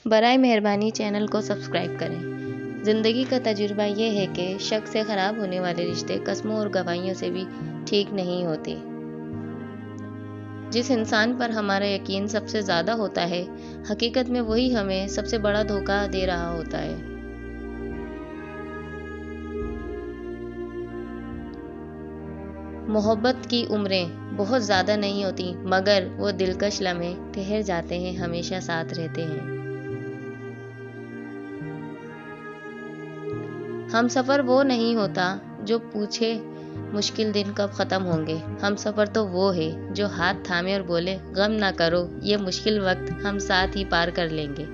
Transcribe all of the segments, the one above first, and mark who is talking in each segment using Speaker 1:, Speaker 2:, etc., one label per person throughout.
Speaker 1: برائے مہربانی چینل کو سبسکرائب کریں۔ زندگی کا تجربہ یہ ہے کہ شک سے خراب ہونے والے رشتے قسموں اور گواہیوں سے بھی ٹھیک نہیں ہوتے۔ جس انسان پر ہمارا یقین سب سے زیادہ ہوتا ہے، حقیقت میں وہی ہمیں سب سے بڑا دھوکہ دے رہا ہوتا ہے۔ محبت کی عمریں بہت زیادہ نہیں ہوتی، مگر وہ دلکش لمحے ٹھہر جاتے ہیں، ہمیشہ ساتھ رہتے ہیں۔ ہم سفر وہ نہیں ہوتا جو پوچھے مشکل دن کب ختم ہوں گے۔ ہم سفر تو وہ ہے جو ہاتھ تھامے اور بولے غم نہ کرو، یہ مشکل وقت ہم ساتھ ہی پار کر لیں گے۔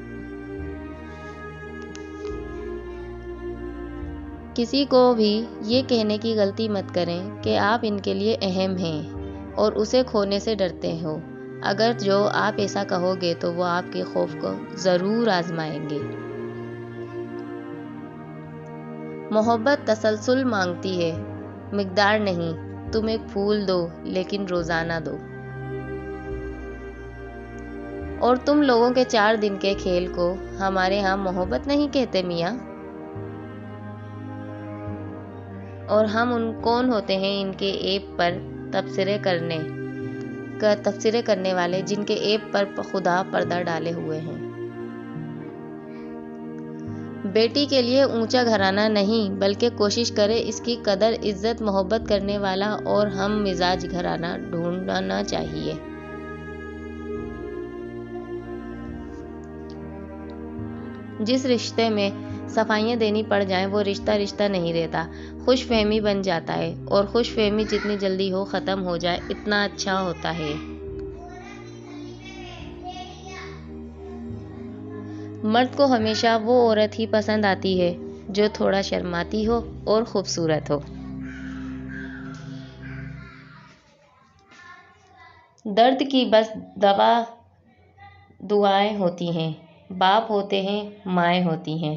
Speaker 1: کسی کو بھی یہ کہنے کی غلطی مت کریں کہ آپ ان کے لیے اہم ہیں اور اسے کھونے سے ڈرتے ہو۔ اگر جو آپ ایسا کہو گے تو وہ آپ کے خوف کو ضرور آزمائیں گے۔ محبت تسلسل مانگتی ہے، مقدار نہیں۔ تم ایک پھول دو لیکن روزانہ دو۔ اور تم لوگوں کے 4 دن کے کھیل کو ہمارے ہاں محبت نہیں کہتے میاں۔ اور ہم ان کون ہوتے ہیں ان کے عیب پر تبصرے کرنے والے، جن کے عیب پر خدا پردہ ڈالے ہوئے ہیں۔ بیٹی کے لیے اونچا گھرانہ نہیں، بلکہ کوشش کرے اس کی قدر عزت محبت کرنے والا اور ہم مزاج گھرانہ ڈھونڈنا چاہیے۔ جس رشتے میں صفائیاں دینی پڑ جائیں وہ رشتہ نہیں رہتا، خوش فہمی بن جاتا ہے، اور خوش فہمی جتنی جلدی ہو ختم ہو جائے اتنا اچھا ہوتا ہے۔ مرد کو ہمیشہ وہ عورت ہی پسند آتی ہے جو تھوڑا شرماتی ہو اور خوبصورت ہو۔ درد کی بس دوا دعائیں ہوتی ہیں، باپ ہوتے ہیں، مائیں ہوتی ہیں۔